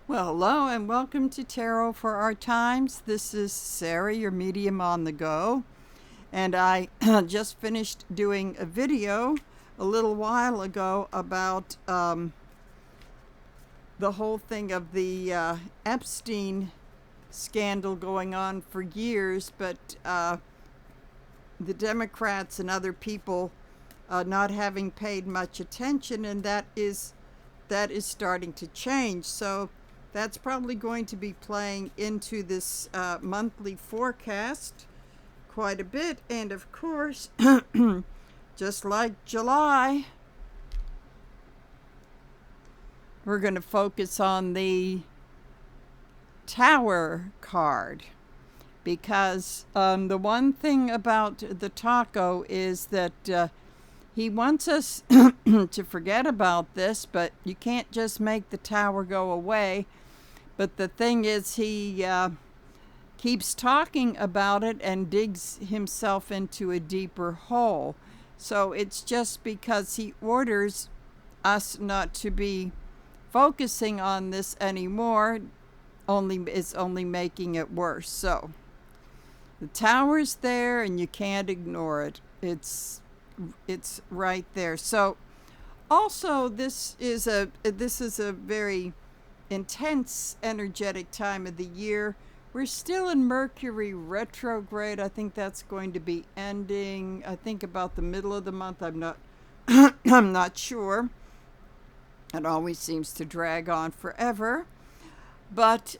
Well, hello and welcome to Tarot for Our Times. This is Sarah, your medium on the go. And I just finished doing a video a little while ago about the whole thing of the Epstein scandal going on for years, but the Democrats and other people not having paid much attention, and that is starting to change. So that's probably going to be playing into this monthly forecast quite a bit. And of course, just like July, we're going to focus on the Tower card. Because the one thing about the taco is that he wants us to forget about this, but you can't just make the tower go away. But the thing is, he keeps talking about it and digs himself into a deeper hole. So it's just because he orders us not to be focusing on this anymore, is only making it worse. So the tower's there and you can't ignore it. It's right there. So also this is a very intense energetic time of the year. We're still in Mercury retrograde. I think that's going to be ending, I think, about the middle of the month. I'm not I'm not sure. It always seems to drag on forever. But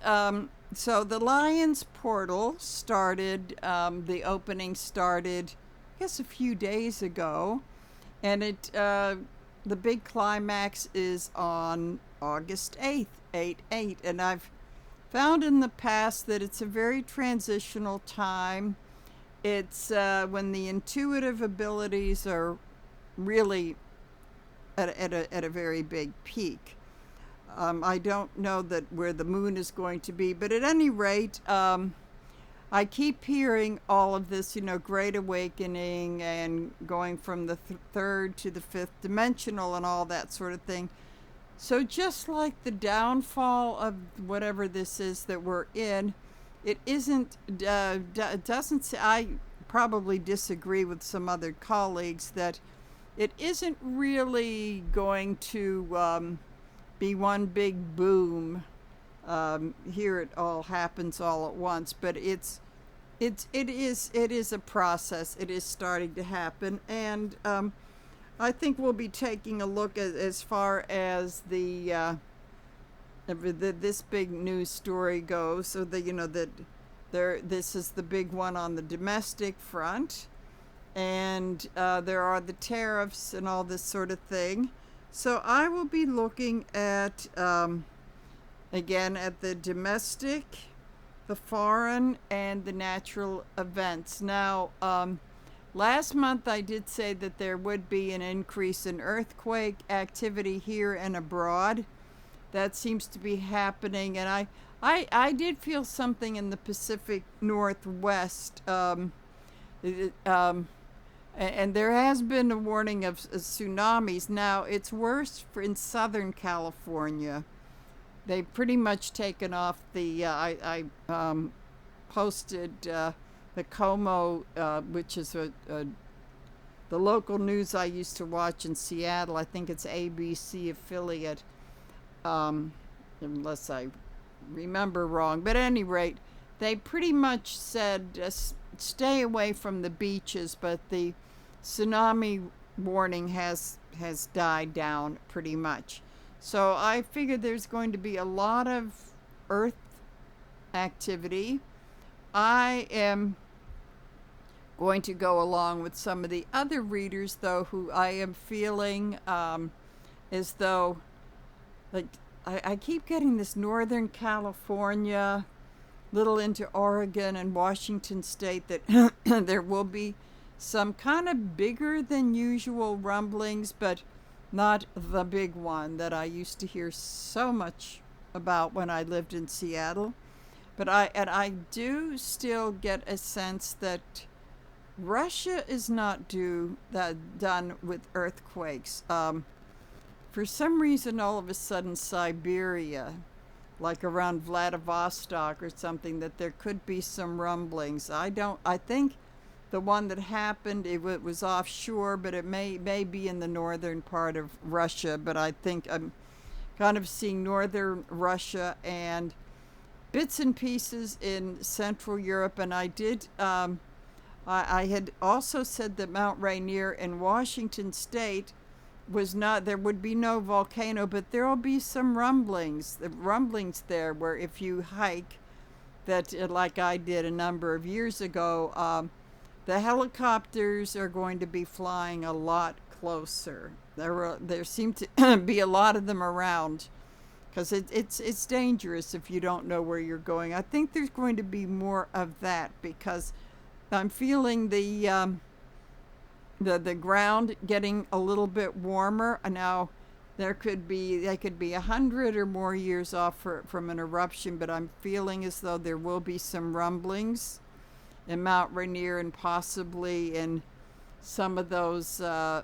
so the Lion's portal started, the opening started, I guess, a few days ago, and the big climax is on August 8th, 8/8, and I've found in the past that it's a very transitional time. It's when the intuitive abilities are really at a very big peak. I don't know that where the moon is going to be, but at any rate, I keep hearing all of this, great awakening and going from the third to the fifth dimensional and all that sort of thing. So just like the downfall of whatever this is that we're in, it isn't, doesn't, I probably disagree with some other colleagues that it isn't really going to be one big boom. Here it all happens all at once, but it is a process. It is starting to happen, and I think we'll be taking a look at as far as this big news story goes. So that this is the big one on the domestic front, and there are the tariffs and all this sort of thing. So I will be looking at again at the domestic, the foreign, and the natural events. Now, last month I did say that there would be an increase in earthquake activity here and abroad. That seems to be happening, and I did feel something in the Pacific Northwest. And there has been a warning of tsunamis. Now, it's worse in Southern California. They've pretty much taken off the, I posted the Como, which is the local news I used to watch in Seattle. I think it's ABC affiliate, unless I remember wrong. But at any rate, they pretty much said stay away from the beaches, but the tsunami warning has died down pretty much. So I figured there's going to be a lot of earth activity. I am going to go along with some of the other readers, though, who I am feeling as though, like, I keep getting this Northern California, little into Oregon and Washington State, that there will be some kind of bigger than usual rumblings, but not the big one that I used to hear so much about when I lived in Seattle. But I do still get a sense that Russia is not done with earthquakes. For some reason, all of a sudden, Siberia like around Vladivostok or something, that there could be some rumblings. I think the one that happened, it was offshore, but it may be in the northern part of Russia. But I think I'm kind of seeing northern Russia and bits and pieces in Central Europe. And I had also said that Mount Rainier in Washington State was not, there would be no volcano, but there will be some rumblings. The rumblings there, where if you hike, that like I did a number of years ago, the helicopters are going to be flying a lot closer. There seem to be a lot of them around, because it's dangerous if you don't know where you're going. I think there's going to be more of that, because I'm feeling the ground getting a little bit warmer now. They could be 100 or more years off from an eruption, but I'm feeling as though there will be some rumblings in Mount Rainier, and possibly in some of those other,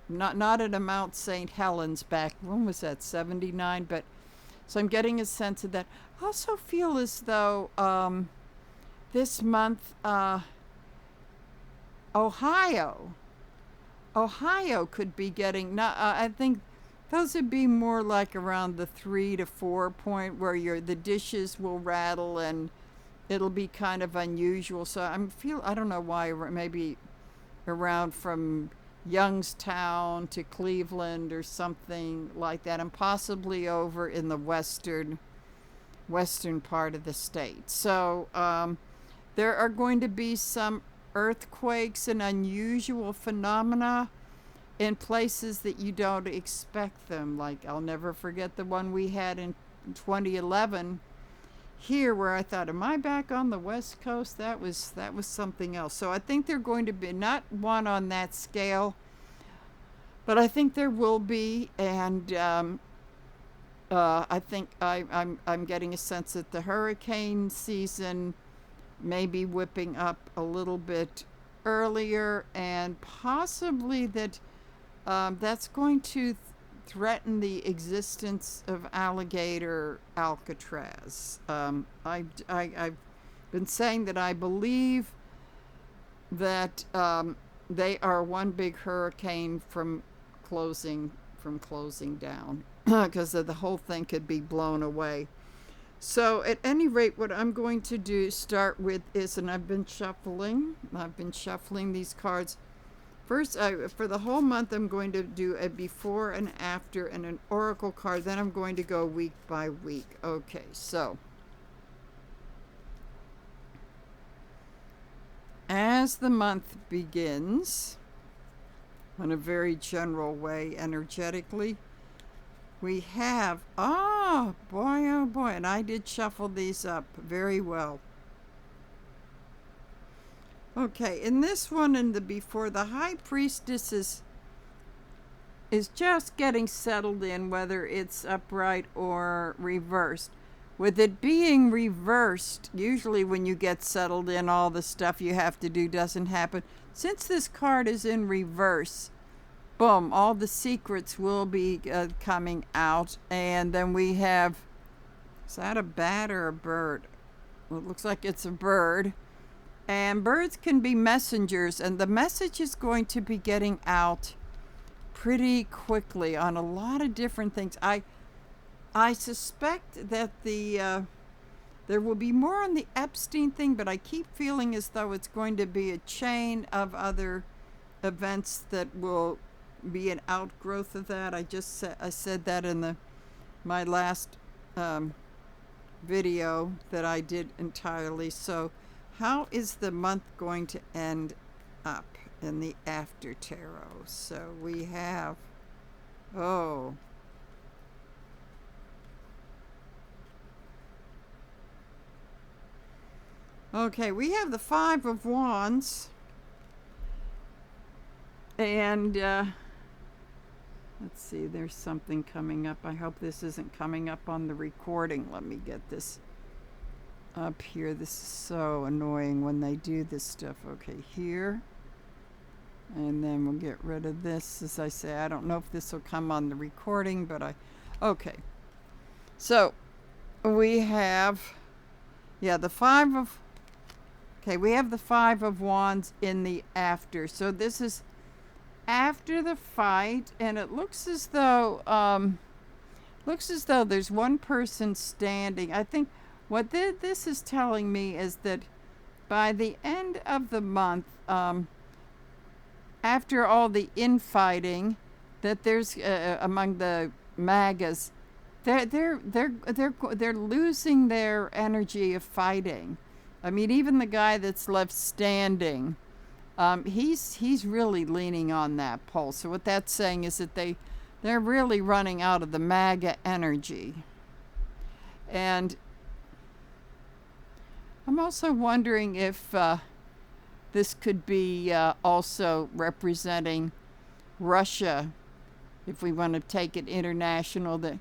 not at a Mount St. Helens back, when was that, 79? But so I'm getting a sense of that. I also feel as though this month, Ohio could be getting, I think those would be more like around the 3 to 4 point, where the dishes will rattle and it'll be kind of unusual. So I don't know why, maybe around from Youngstown to Cleveland or something like that, and possibly over in the western part of the state. So there are going to be some earthquakes and unusual phenomena in places that you don't expect them. Like, I'll never forget the one we had in 2011 here, where I thought, am I back on the West Coast? That was something else. So I think they're going to be not one on that scale, but I think there will be. And I think I'm getting a sense that the hurricane season may be whipping up a little bit earlier, and possibly that's going to threaten the existence of alligator Alcatraz. I've been saying that I believe that they are one big hurricane from closing down, because the whole thing could be blown away. So at any rate, what I'm going to start with is, and I've been shuffling these cards. First, for the whole month, I'm going to do a before and after and an oracle card. Then I'm going to go week by week. Okay, so as the month begins, in a very general way, energetically, we have, oh boy, and I did shuffle these up very well. Okay, in this one, in the before, the High Priestess is just getting settled in, whether it's upright or reversed. With it being reversed, usually when you get settled in, all the stuff you have to do doesn't happen. Since this card is in reverse, boom, all the secrets will be coming out. And then we have, is that a bat or a bird? Well, it looks like it's a bird. And birds can be messengers, and the message is going to be getting out pretty quickly on a lot of different things. I suspect that there will be more on the Epstein thing, but I keep feeling as though it's going to be a chain of other events that will be an outgrowth of that. I said that in my last video that I did entirely. So how is the month going to end up in the after tarot? So we have, okay, we have the Five of Wands, and let's see, there's something coming up. I hope this isn't coming up on the recording. Let me get this up here. This is so annoying when they do this stuff. Okay, here. And then we'll get rid of this. As I say, I don't know if this will come on the recording, but okay. So we have, yeah, the five of, okay, we have the Five of Wands in the after. So this is after the fight, and it looks as though there's one person standing. I think what this is telling me is that by the end of the month, after all the infighting that there's among the magas, they're losing their energy of fighting. I mean, even the guy that's left standing, he's really leaning on that pole. So what that's saying is that they're really running out of the MAGA energy. And I'm also wondering if this could be also representing Russia, if we want to take it international. That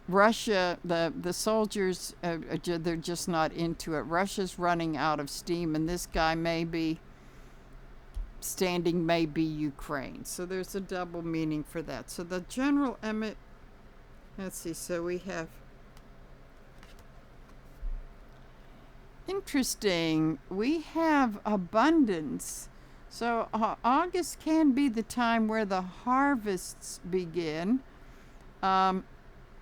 Russia, the soldiers, they're just not into it. Russia's running out of steam, and this guy may be standing, may be Ukraine. So there's a double meaning for that. So the general let's see, so we have, interesting, we have abundance. So August can be the time where the harvests begin.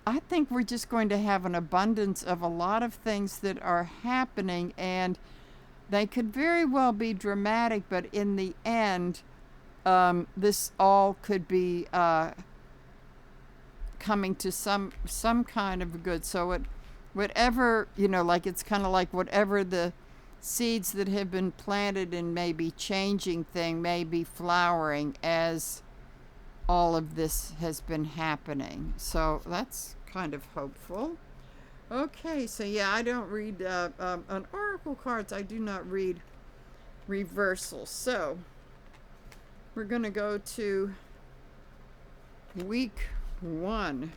I think we're just going to have an abundance of a lot of things that are happening, and they could very well be dramatic, but in the end, this all could be coming to some kind of good. So whatever, like it's kind of like whatever the seeds that have been planted in maybe changing thing may be flowering as all of this has been happening. So that's kind of hopeful. Okay, so yeah, I don't read on oracle cards. I do not read reversals. So we're going to go to week 1.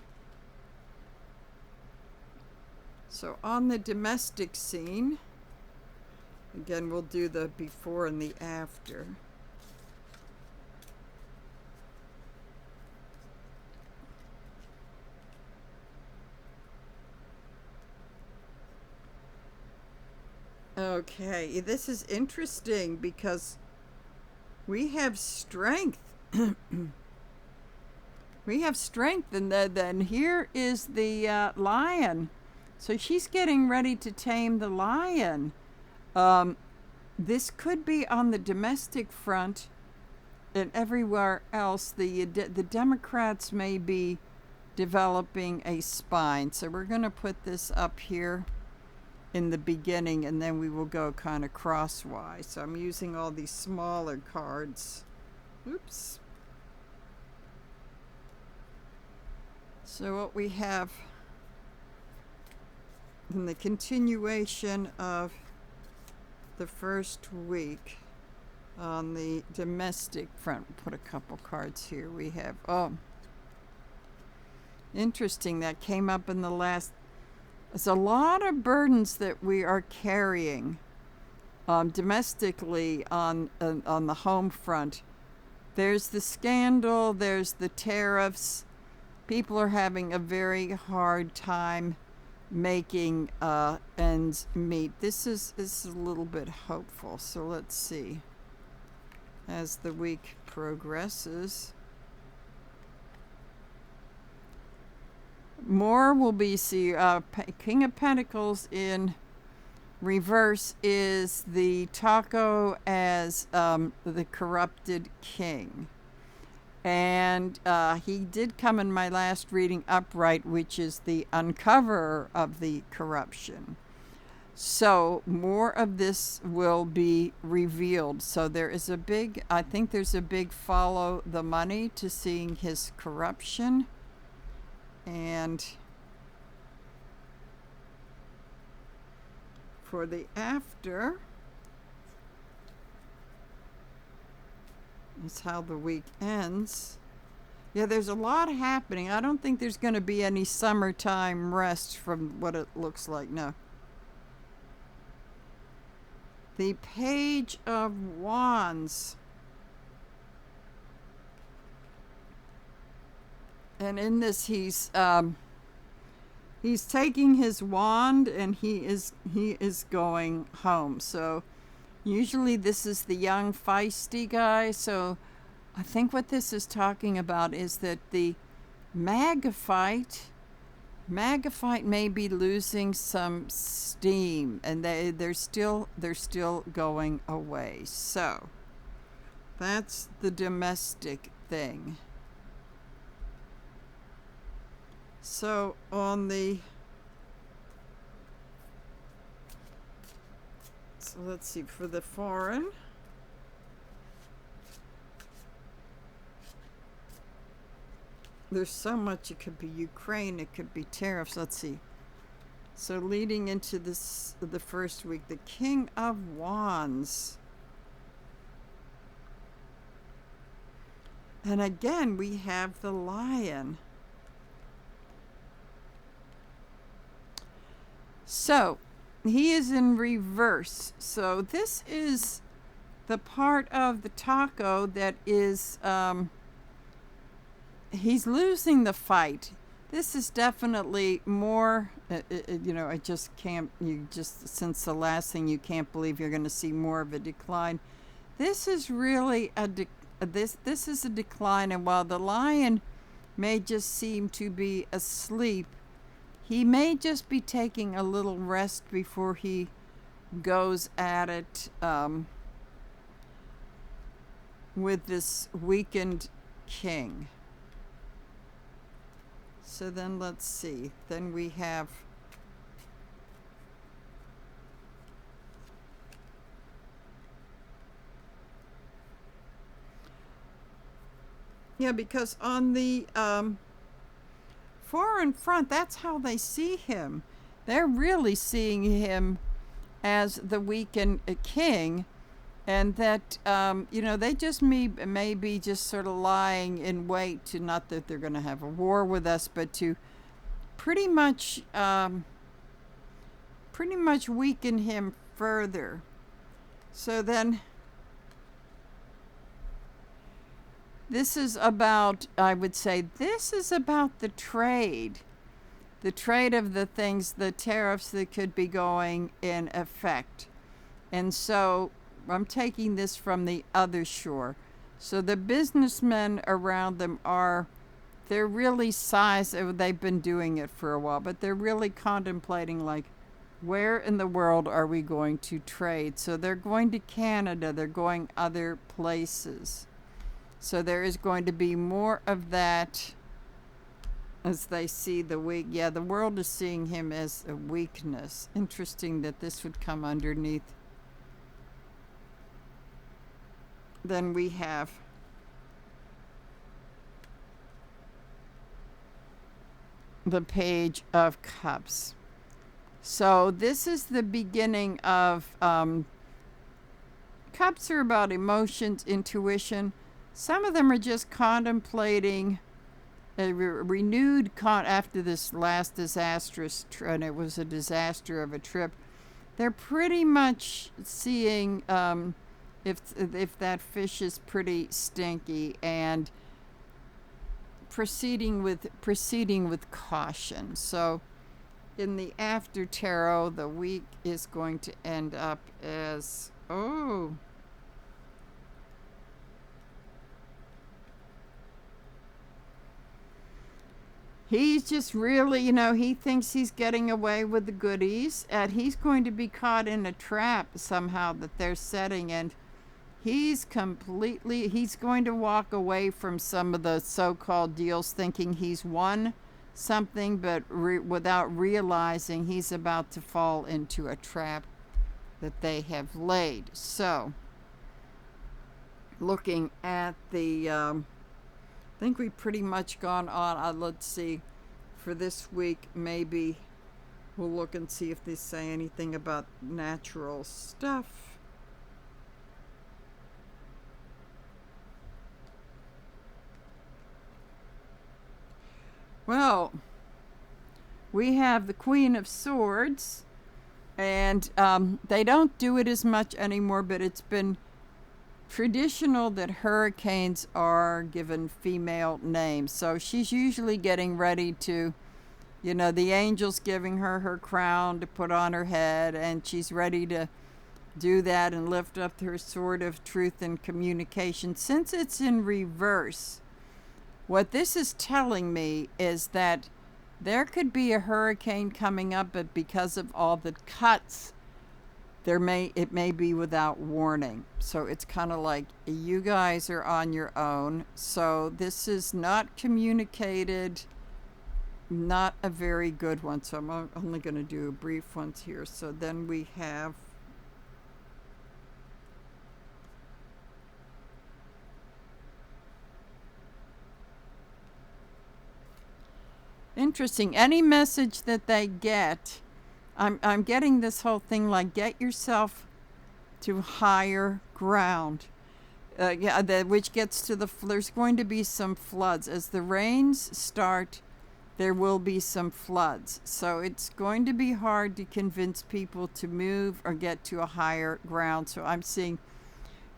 So on the domestic scene, again, we'll do the before and the after. Okay, this is interesting because we have strength. We have strength, and then here is the lion. So she's getting ready to tame the lion. This could be on the domestic front, and everywhere else, the Democrats may be developing a spine. So we're going to put this up here in the beginning, and then we will go kind of crosswise. So I'm using all these smaller cards. Oops. So what we have in the continuation of the first week on the domestic front, put a couple cards here. We have, interesting, that came up in the last. There's a lot of burdens that we are carrying domestically on the home front. There's the scandal, there's the tariffs. People are having a very hard time making ends meet. This is a little bit hopeful. So let's see. As the week progresses, more will be King of Pentacles in reverse is the taco as the corrupted king. And he did come in my last reading upright, which is the uncoverer of the corruption. So more of this will be revealed. So there is I think there's a big follow the money to seeing his corruption. And for the after, is how the week ends. Yeah, there's a lot happening. I don't think there's going to be any summertime rest from what it looks like. No. The Page of Wands. And in this, he's he's taking his wand and he is going home. So usually this is the young feisty guy. So I think what this is talking about is that the Magafite may be losing some steam, and they're still going away. So that's the domestic thing. So on the let's see, for the foreign, there's so much. It could be Ukraine, it could be tariffs. Let's see. So leading into the first week, the King of Wands. And again, we have the Lion. So he is in reverse. So this is the part of the taco that is, he's losing the fight. This is definitely more, I just can't, since the last thing, you can't believe you're going to see more of a decline. This is really this is a decline, and while the Lion may just seem to be asleep, he may just be taking a little rest before he goes at it with this weakened king. So then let's see. Then we have because on the foreign front, that's how they see him. They're really seeing him as the weakened king, and that they just may be just sort of lying in wait to, not that they're going to have a war with us, but to pretty much weaken him further. So then this is about, I would say, this is about the trade of the things, the tariffs that could be going in effect. And so I'm taking this from the other shore. So the businessmen around them they're really they've been doing it for a while, but they're really contemplating, like, where in the world are we going to trade? So they're going to Canada, they're going other places. So there is going to be more of that as they see the weak. Yeah, the world is seeing him as a weakness. Interesting that this would come underneath. Then we have the Page of Cups. So this is the beginning of cups are about emotions, intuition. Some of them are just contemplating a renewed after this last disastrous and it was a disaster of a trip. They're pretty much seeing if that fish is pretty stinky, and proceeding with caution. So in the after tarot, the week is going to end up as he's just really, he thinks he's getting away with the goodies, and he's going to be caught in a trap somehow that they're setting, and he's going to walk away from some of the so-called deals thinking he's won something, but without realizing he's about to fall into a trap that they have laid. So, looking at the I think we've pretty much gone on. Let's see. For this week, maybe we'll look and see if they say anything about natural stuff. Well, we have the Queen of Swords, and they don't do it as much anymore, but it's been traditional that hurricanes are given female names. So she's usually getting ready to, The angel's giving her her crown to put on her head, and she's ready to do that and lift up her sword of truth and communication. Since it's in reverse, what this is telling me is that there could be a hurricane coming up, but because of all the cuts, it may be without warning. So it's kind of like you guys are on your own. So this is not communicated, not a very good one. So I'm only going to do brief ones here. So then we have interesting. Any message that they get, I'm getting this whole thing like get yourself to higher ground. Which gets to there's going to be some floods. As the rains start, there will be some floods. So it's going to be hard to convince people to move or get to a higher ground. So I'm seeing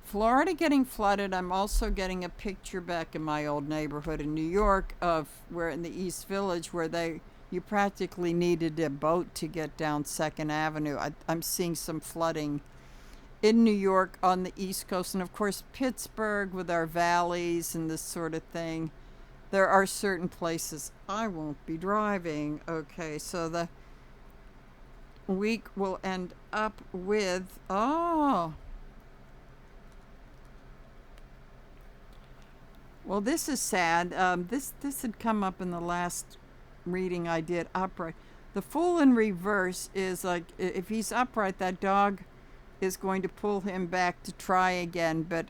Florida getting flooded. I'm also getting a picture back in my old neighborhood in New York of where in the East Village where you practically needed a boat to get down 2nd Avenue. I'm seeing some flooding in New York on the East Coast, and of course Pittsburgh with our valleys and this sort of thing. There are certain places I won't be driving. Okay, so the week will end up with well, this is sad. This had come up in the last reading I did, upright. The Fool in reverse is like, if he's upright, that dog is going to pull him back to try again, but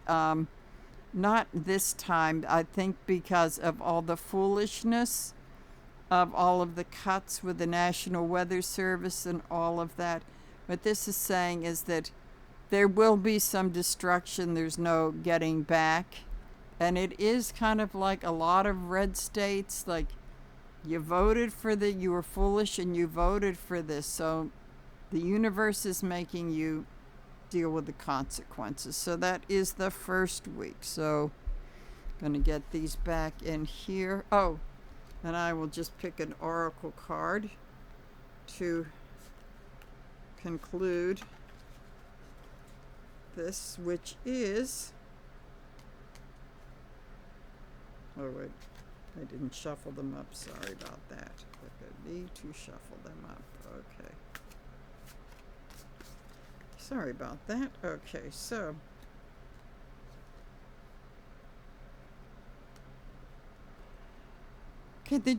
not this time. I think because of all the foolishness of all of the cuts with the National Weather Service and all of that. What this is saying is that there will be some destruction. There's no getting back. And it is kind of like a lot of red states, like you were foolish and you voted for this. So the universe is making you deal with the consequences. So that is the first week. So I'm going to get these back in here. Oh, and I will just pick an oracle card to conclude this, which is... Oh, wait. I didn't shuffle them up. Sorry about that. I need to shuffle them up. Okay. Sorry about that. Okay, so. Okay, the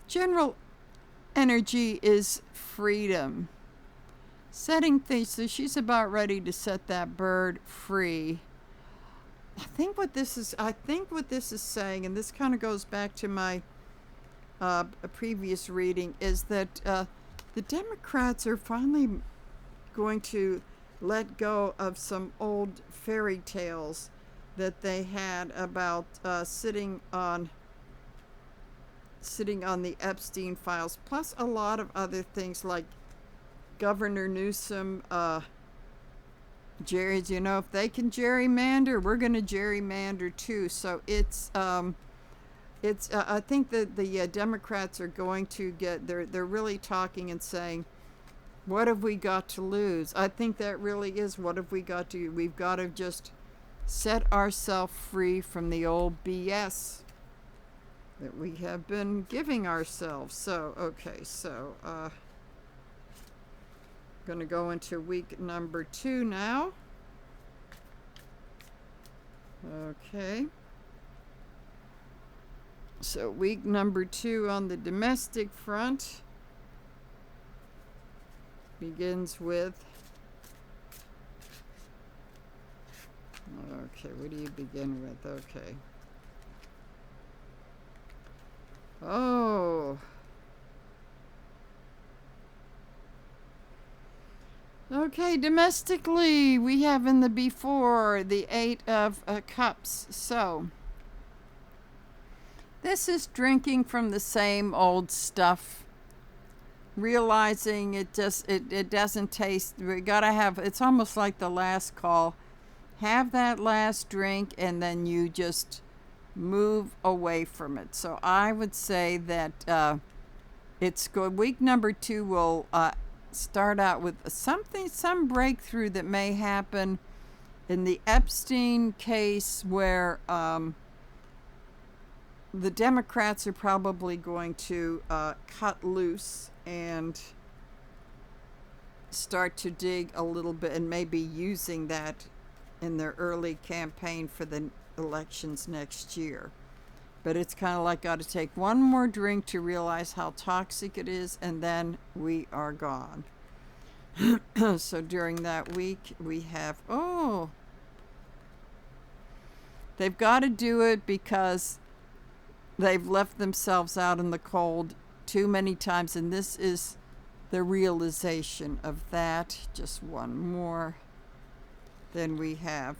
general energy is freedom. Setting things, so she's about ready to set that bird free. I think what this is saying, and this kind of goes back to my previous reading, is that the Democrats are finally going to let go of some old fairy tales that they had about sitting on the Epstein files, plus a lot of other things like Governor Newsom, Jerry's, if they can gerrymander, we're going to gerrymander too. So it's I think that the Democrats are going to they're really talking and saying, what have we got to lose? I think that really is, what have we got to, we've got to just set ourselves free from the old BS that we have been giving ourselves. So, okay, so, going to go into week number 2 now. Okay. So week number 2 on the domestic front begins with, okay, what do you begin with? Okay. Oh. Okay, domestically, we have in the before the 8 of Cups. So, this is drinking from the same old stuff, realizing it doesn't taste, we gotta have, it's almost like the last call. Have that last drink, and then you just move away from it. So I would say that it's good. Week number 2 will start out with some breakthrough that may happen in the Epstein case, where the Democrats are probably going to cut loose and start to dig a little bit, and maybe using that in their early campaign for the elections next year. But it's kind of like, got to take one more drink to realize how toxic it is, and then we are gone. So during that week, we have, they've got to do it because they've left themselves out in the cold too many times, and this is the realization of that. Just one more. Then we have,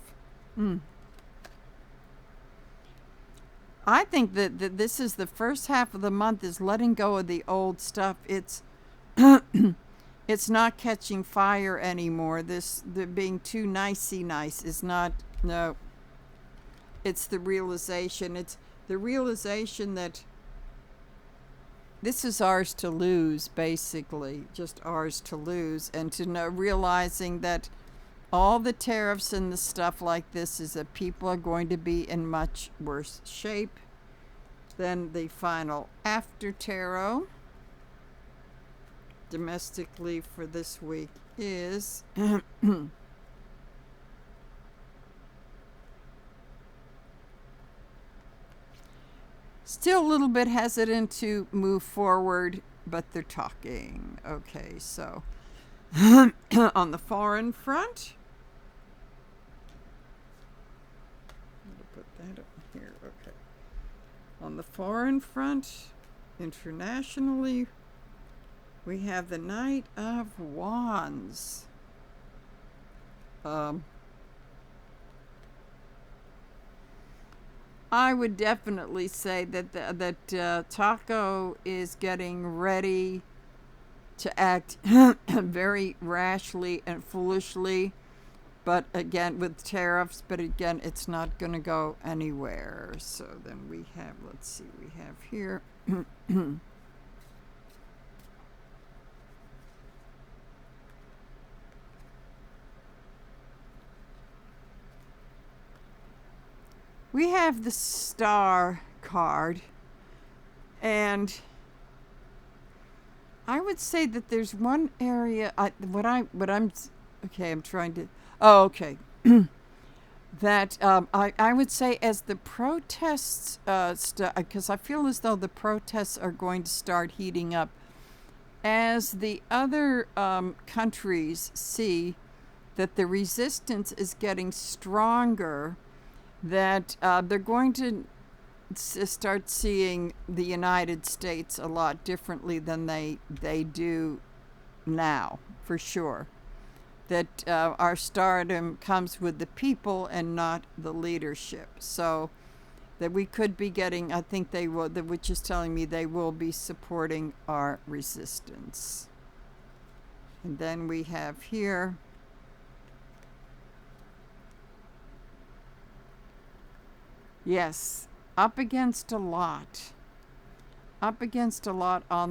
I think that this is the first half of the month is letting go of the old stuff. It's it's not catching fire anymore. The being too nicey nice is not, no. It's the realization. It's the realization that this is ours to lose, basically, just ours to lose, and to know, realizing that all the tariffs and the stuff like this is that people are going to be in much worse shape. Then the final after tarot domestically for this week is still a little bit hesitant to move forward, but they're talking. Okay, so on the foreign front, put that up here. Okay, on the foreign front, internationally, we have the Knight of Wands. I would definitely say that Taco is getting ready to act very rashly and foolishly, but again with tariffs. But again, it's not going to go anywhere. So then we have, let's see, we have here. We have the Star card, and I would say that there's one area. I'm trying to. Oh, okay. That I would say, as the protests because I feel as though the protests are going to start heating up, as the other countries see that the resistance is getting stronger, that they're going to start seeing the United States a lot differently than they do now, for sure. That our stardom comes with the people and not the leadership. So that we could be getting, I think they will, which is telling me they will be supporting our resistance. And then we have here, yes, up against a lot on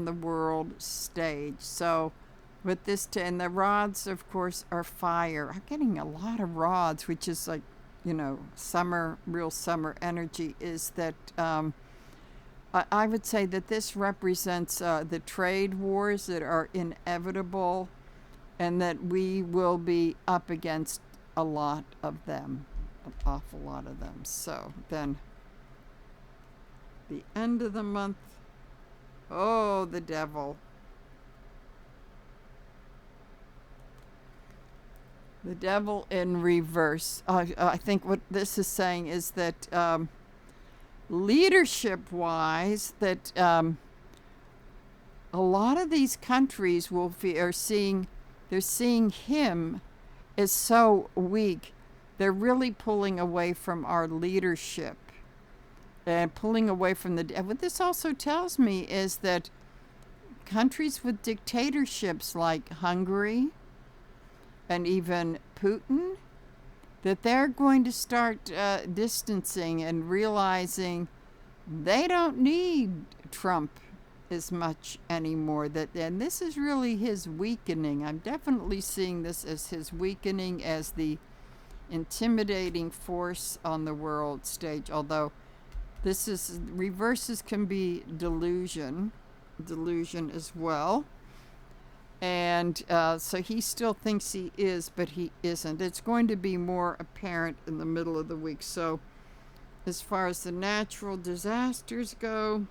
the world stage. So with this, and the rods, of course, are fire. I'm getting a lot of rods, which is like, summer, real summer energy. Is that I would say that this represents the trade wars that are inevitable, and that we will be up against a lot of them. An awful lot of them. So then the end of the month, the devil. The devil in reverse. I think what this is saying is that leadership wise, that a lot of these countries are seeing him as so weak. They're really pulling away from our leadership and pulling away from what this also tells me is that countries with dictatorships like Hungary and even Putin that they're going to start distancing and realizing they don't need Trump as much anymore. And this is really his weakening. I'm definitely seeing this as his weakening, as the intimidating force on the world stage. Although reverses can be delusion as well. And so he still thinks he is, but he isn't. It's going to be more apparent in the middle of the week. So as far as the natural disasters go,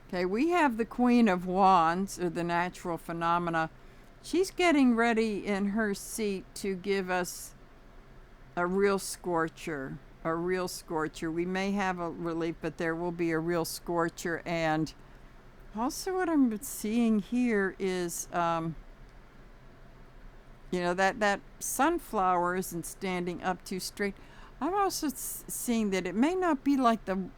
okay, we have the Queen of Wands, or the natural phenomena. She's getting ready in her seat to give us a real scorcher. We may have a relief, but there will be a real scorcher. And also what I'm seeing here is, that sunflower isn't standing up too straight. I'm also seeing that it may not be like the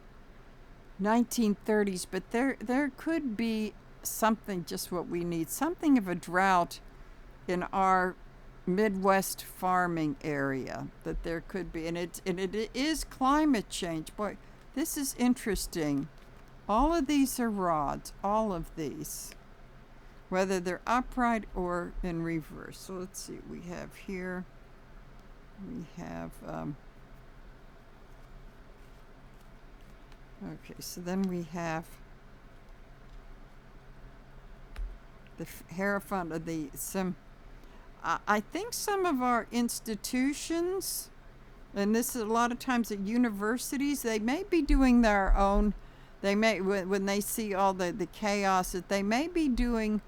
1930s, but there could be something, just what we need, something of a drought in our Midwest farming area, that there could be, and it is climate change. Boy, this is interesting. All of these are rods, all of these, whether they're upright or in reverse. So let's see, we have here, we have okay, so then we have the Hierophant of the I think some of our institutions, and this is a lot of times at universities, they may be doing their own, they may, when they see all the chaos, that they may be doing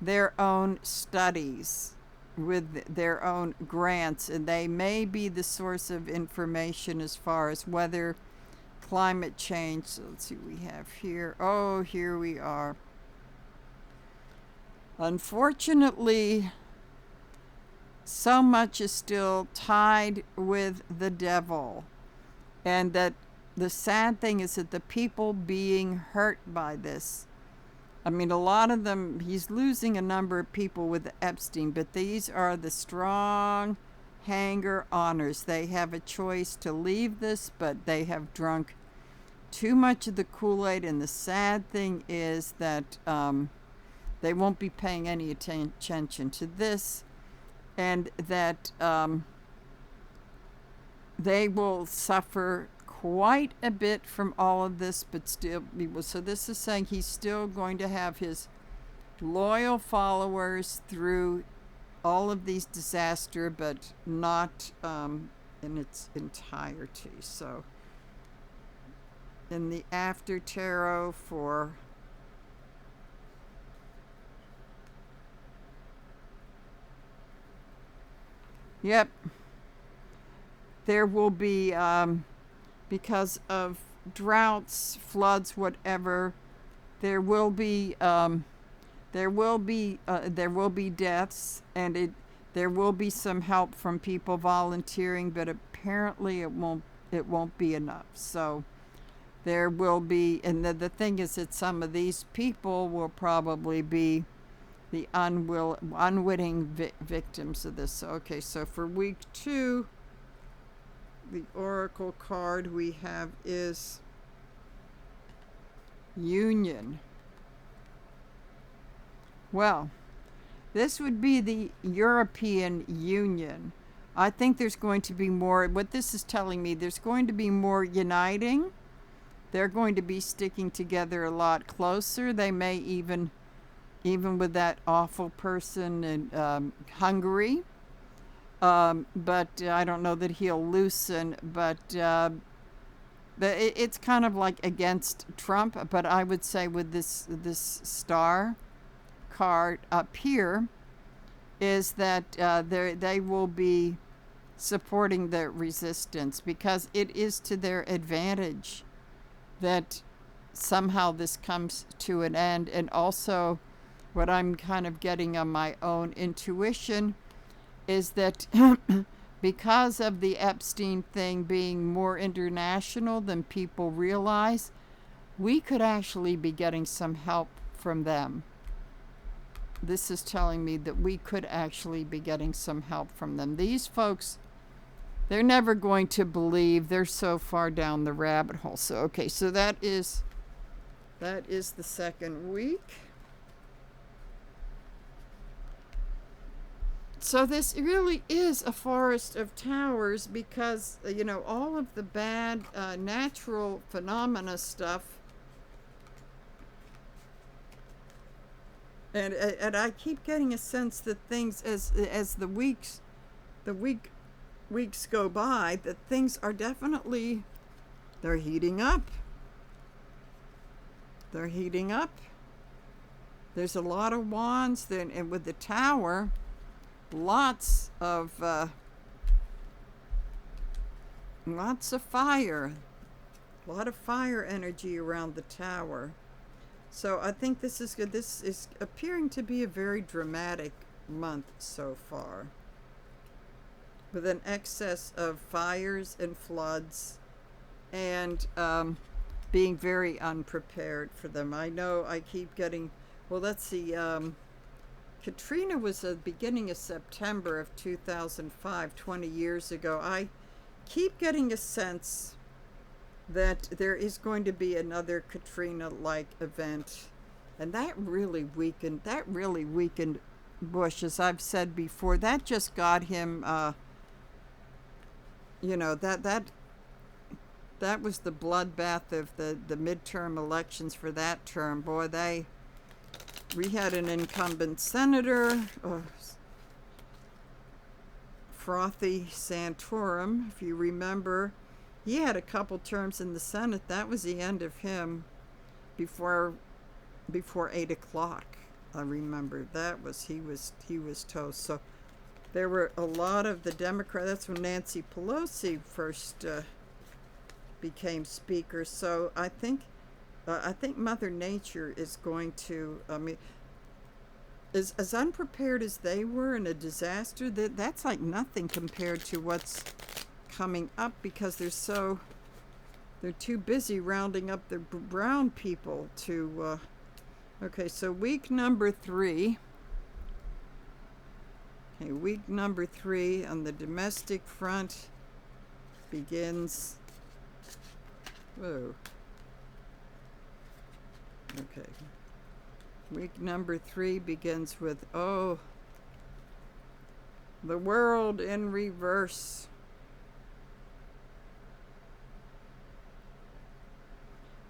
their own studies with their own grants, and they may be the source of information as far as weather, climate change. So let's see what we have here. Oh, here we are. Unfortunately, so much is still tied with the devil. And that the sad thing is that the people being hurt by this, I mean, a lot of them, he's losing a number of people with Epstein, but these are the strong hanger-oners. They have a choice to leave this, but they have drunk too much of the Kool-Aid. And the sad thing is that they won't be paying any attention to this. And that they will suffer quite a bit from all of this, but still be. So this is saying he's still going to have his loyal followers through all of these disasters, but not in its entirety. So in the after tarot for yep, there will be, because of droughts, floods, whatever, there will be deaths, and there will be some help from people volunteering, but apparently it won't be enough. So there will be, and the thing is that some of these people will probably be the unwitting victims of this. Okay, so for week 2, the oracle card we have is Union. Well, this would be the European Union. I think there's going to be more, what this is telling me, there's going to be more uniting. They're going to be sticking together a lot closer. They may even with that awful person in Hungary. But I don't know that he'll loosen. But it's kind of like against Trump. But I would say with this star card up here is that they will be supporting the resistance, because it is to their advantage that somehow this comes to an end. And also, what I'm kind of getting on my own intuition is that because of the Epstein thing being more international than people realize, we could actually be getting some help from them. this is telling me that we could actually be getting some help from them. These folks, they're never going to believe. They're so far down the rabbit hole. So, okay, so that is the second week. So this really is a forest of towers because, all of the bad natural phenomena stuff. And I keep getting a sense that things, as the weeks go by, that things are definitely, they're heating up. They're heating up. There's a lot of wands, and with the tower, lots of fire, a lot of fire energy around the tower. So I think this is good. This is appearing to be a very dramatic month so far, with an excess of fires and floods, and being very unprepared for them. I know I keep getting, well, let's see, Katrina was the beginning of September of 2005, 20 years ago. I keep getting a sense that there is going to be another Katrina-like event, and that really weakened Bush, as I've said before. That just got him, that was the bloodbath of the midterm elections for that term. Boy, we had an incumbent senator, Frothy Santorum, if you remember. He had a couple terms in the Senate. That was the end of him before 8 o'clock. I remember he was toast. So there were a lot of the Democrats. That's when Nancy Pelosi first became speaker. So I think Mother Nature is going to, as unprepared as they were in a disaster, that's like nothing compared to what's coming up, because they're too busy rounding up the brown people to, okay, so week number 3. Okay, week number 3 on the domestic front begins, whoa, okay, week number 3 begins with, the world in reverse.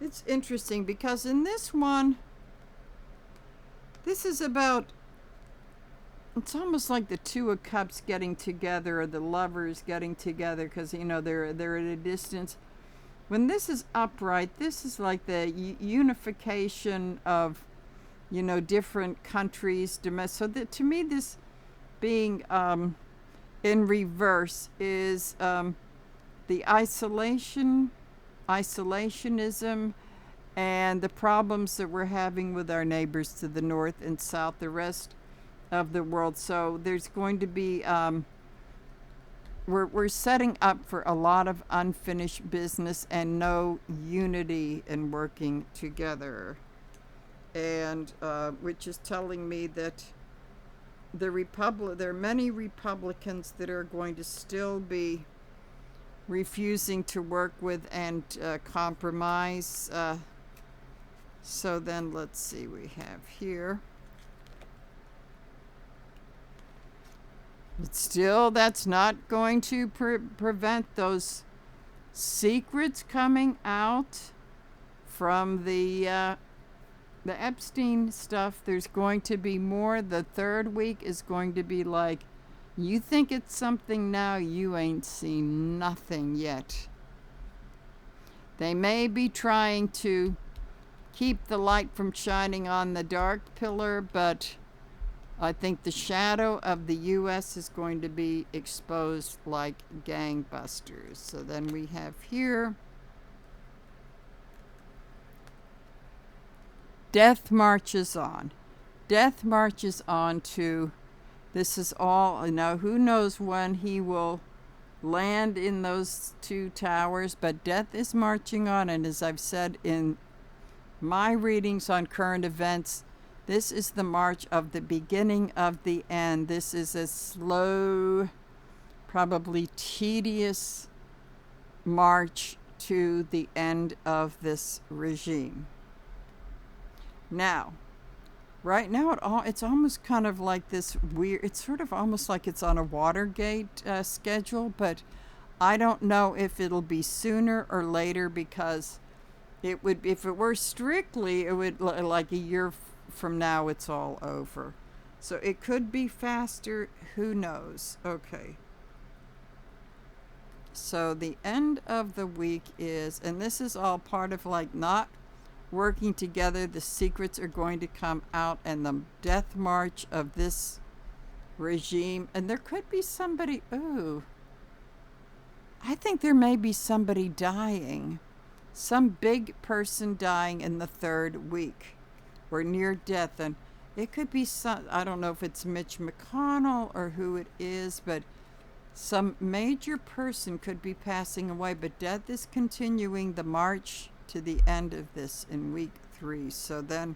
It's interesting because in this one, this is about, it's almost like the Two of Cups getting together, or the lovers getting together, because they're at a distance. When this is upright, this is like the unification of different countries. So to me, this being in reverse is the isolationism, and the problems that we're having with our neighbors to the north and south, the rest of the world. So there's going to be, we're setting up for a lot of unfinished business and no unity in working together. And which is telling me that there are many Republicans that are going to still be refusing to work with and compromise. So then let's see, we have here. But still, that's not going to prevent those secrets coming out from the Epstein stuff. There's going to be more. The third week is going to be like, you think it's something now, you ain't seen nothing yet. They may be trying to keep the light from shining on the dark pillar, but I think the shadow of the U.S. is going to be exposed like gangbusters. So then we have here, death marches on. Death marches on to, this is all, now who knows when he will land in those 2 towers, but death is marching on. And as I've said in my readings on current events, This is the march of the beginning of the end. This is a slow, probably tedious march to the end of this regime. Now, right now, it's almost kind of like this weird, it's sort of almost like it's on a Watergate schedule, but I don't know if it'll be sooner or later, because it would, if it were strictly, it would like a year from now, it's all over. So it could be faster, who knows? Okay. So the end of the week is, and this is all part of like not working together, the secrets are going to come out, and the death march of this regime. And there could be somebody, ooh, I think there may be somebody dying, some big person dying in the third week or near death. And it could be some, I don't know if it's Mitch McConnell or who it is, but some major person could be passing away. But death is continuing the march to the end of this in week 3. So then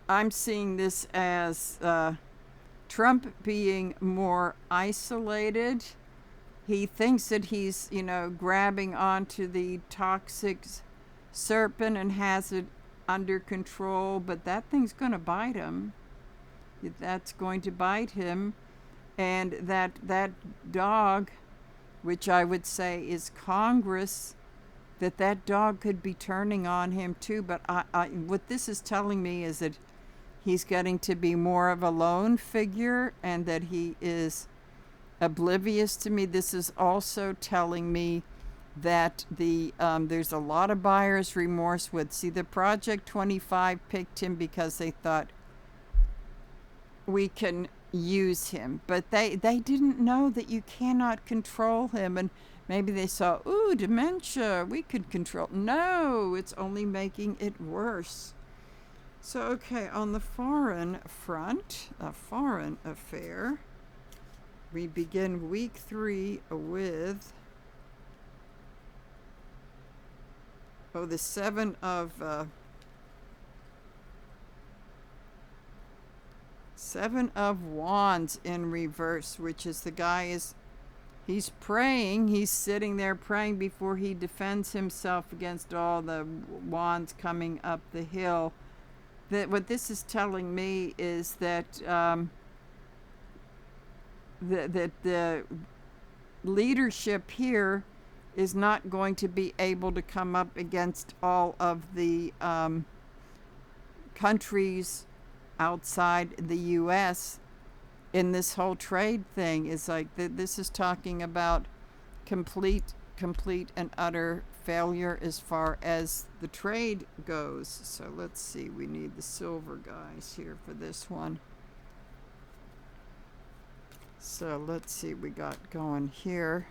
I'm seeing this as Trump being more isolated. He thinks that he's, grabbing onto the toxic serpent and has it under control, but that thing's going to bite him. That's going to bite him. And that dog, which I would say is Congress, that dog could be turning on him too. But what this is telling me is that he's getting to be more of a lone figure, and that he is oblivious to me. This is also telling me that there's a lot of buyer's remorse with, see, the Project 25 picked him because they thought we can use him, but they didn't know that you cannot control him. And maybe they saw, ooh, dementia, we could control. No, it's only making it worse. So, okay, on the foreign front, a foreign affair, we begin week 3 with, the 7 of Wands in reverse, which is the guy he's praying, he's sitting there praying before he defends himself against all the wands coming up the hill. That what this is telling me is that the leadership here is not going to be able to come up against all of the countries outside the U.S. in this whole trade thing. Is like this is talking about complete and utter failure as far as the trade goes. So let's see, we need the silver guys here for this one. So let's see, we got going here.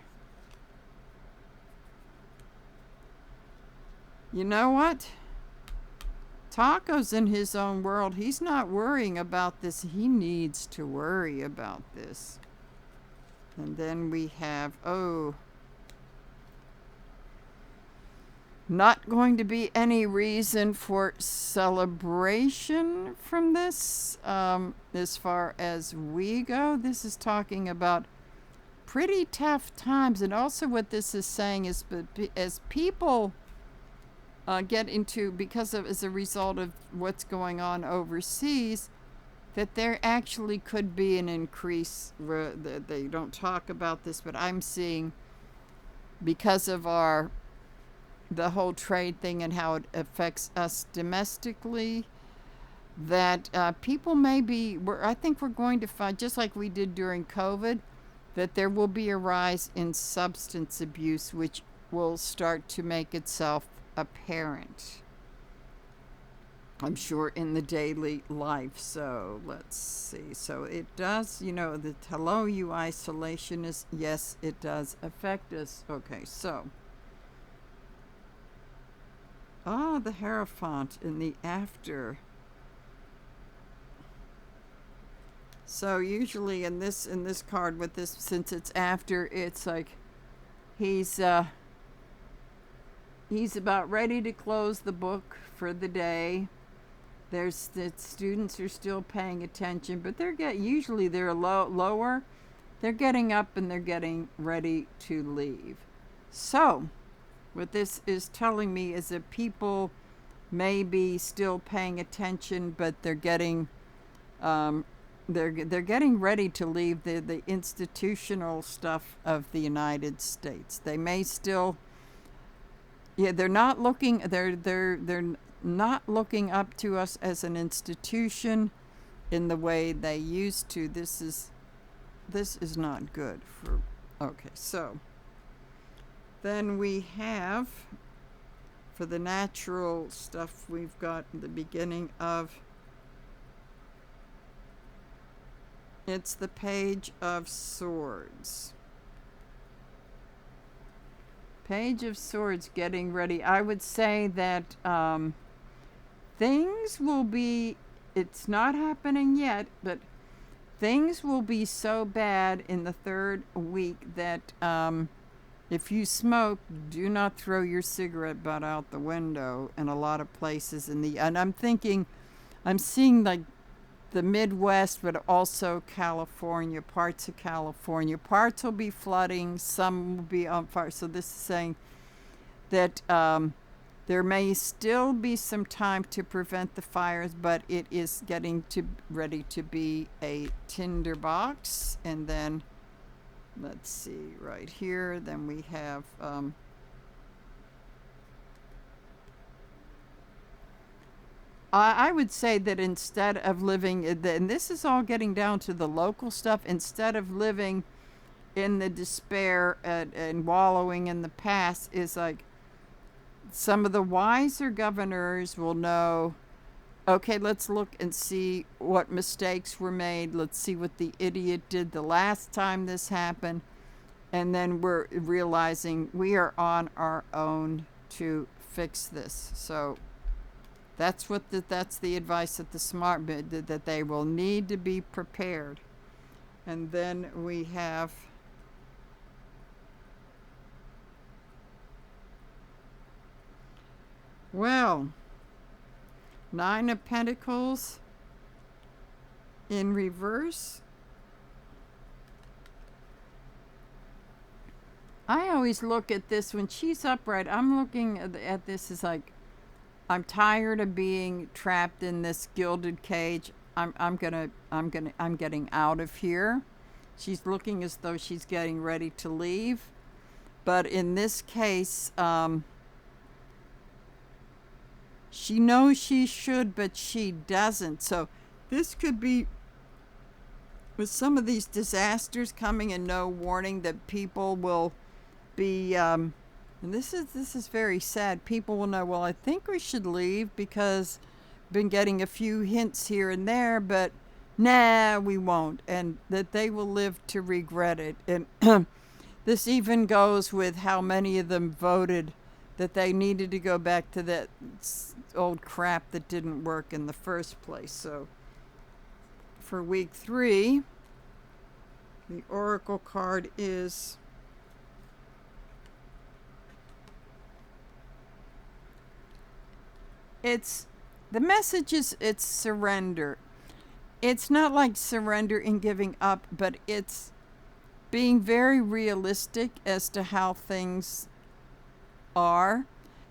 You know what? Taco's in his own world. He's not worrying about this. He needs to worry about this. And then we have, not going to be any reason for celebration from this. As far as we go, this is talking about pretty tough times. And also what this is saying is, as people get into, as a result of what's going on overseas, that there actually could be an increase. They don't talk about this, but I'm seeing, because of the whole trade thing and how it affects us domestically, that people may be, I think we're going to find, just like we did during COVID, that there will be a rise in substance abuse, which will start to make itself apparent, I'm sure, in the daily life. So let's see. So it does, the hello, you isolationists, yes, it does affect us. Okay, so the Hierophant in the after. So usually in this card with this, since it's after, it's like he's he's about ready to close the book for the day. There's the students are still paying attention, but usually they're lower. They're getting up and they're getting ready to leave. So, what this is telling me is that people may be still paying attention, but they're getting they're getting ready to leave the institutional stuff of the United States. They may still, yeah, they're not looking they're not looking up to us as an institution in the way they used to. This is not good for. Okay, so then we have, for the natural stuff, we've got the beginning of, it's the Page of Swords. Page of Swords, getting ready. I would say that things will be, it's not happening yet, but things will be so bad in the third week that if you smoke, do not throw your cigarette butt out the window in a lot of places. And I'm seeing like the Midwest, but also California, parts of California. Parts will be flooding, some will be on fire. So this is saying that there may still be some time to prevent the fires, but it is getting ready to be a tinderbox. And then, let's see, right here, then we have I would say that instead of living, and this is all getting down to the local stuff, instead of living in the despair and wallowing in the past, is like some of the wiser governors will know, okay, let's look and see what mistakes were made. Let's see what the idiot did the last time this happened. And then we're realizing we are on our own to fix this. So that's the advice that the smart bid, that they will need to be prepared. And then we have Nine of Pentacles in reverse. I always look at this when she's upright. I'm looking at this as like, I'm tired of being trapped in this gilded cage. I'm getting out of here. She's looking as though she's getting ready to leave. But in this case, she knows she should, but she doesn't. So this could be, with some of these disasters coming and no warning, that people will be, and this is very sad. People will know, well, I think we should leave because I've been getting a few hints here and there, but nah, we won't. And that they will live to regret it. And this even goes with how many of them voted that they needed to go back to that old crap that didn't work in the first place. So for week 3, the Oracle card is the message is it's surrender. It's not like surrender and giving up, but it's being very realistic as to how things are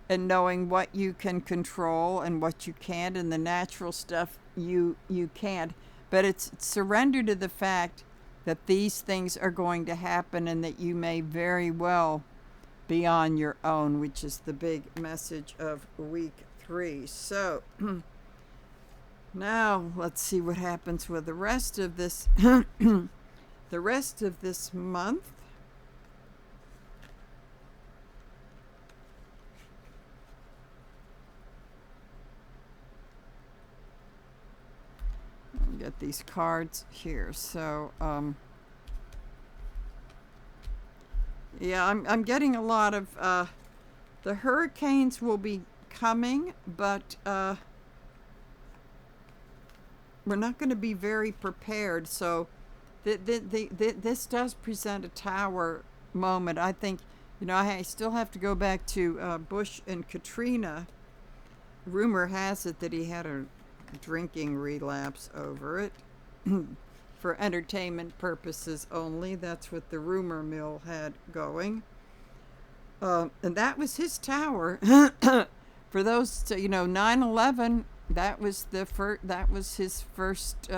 and knowing what you can control and what you can't, and the natural stuff you can't. But it's surrender to the fact that these things are going to happen and that you may very well be on your own, which is the big message of week 3. So now let's see what happens with the rest of this the rest of this month. I'll get these cards here. So yeah, I'm getting a lot of the hurricanes will be coming, but we're not going to be very prepared. So this does present a tower moment. I think, I still have to go back to Bush and Katrina. Rumor has it that he had a drinking relapse over it for entertainment purposes only. That's what the rumor mill had going. And that was his tower. For those, 9/11. That was That was his first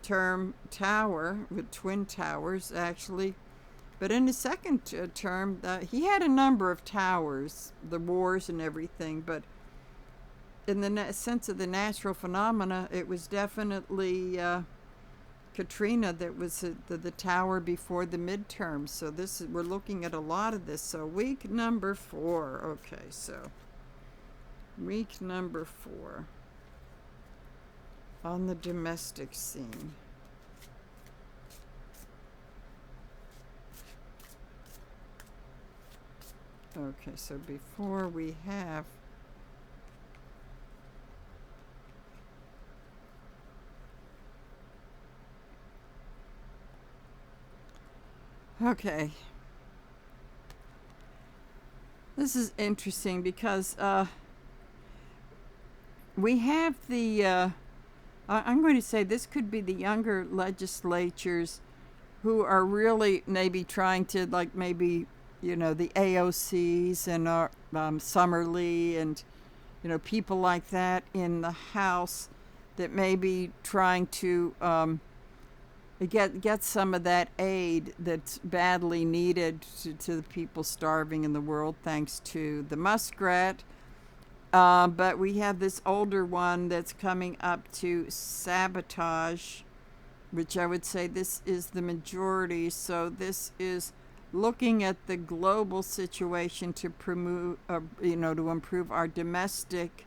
term tower, with twin towers actually. But in his second term, he had a number of towers, the wars and everything. But in the sense of the natural phenomena, it was definitely Katrina that was the tower before the midterms. So we're looking at a lot of this. So week number 4. Okay, so week number 4 on the domestic scene. Okay, so before we have okay. This is interesting because we have I'm going to say this could be the younger legislatures who are really maybe trying to, like, maybe, the AOCs and Summerlee and, people like that in the House that may be trying to get some of that aid that's badly needed to the people starving in the world, thanks to the muskrat. But we have this older one that's coming up to sabotage, which I would say this is the majority. So this is looking at the global situation to promote, to improve our domestic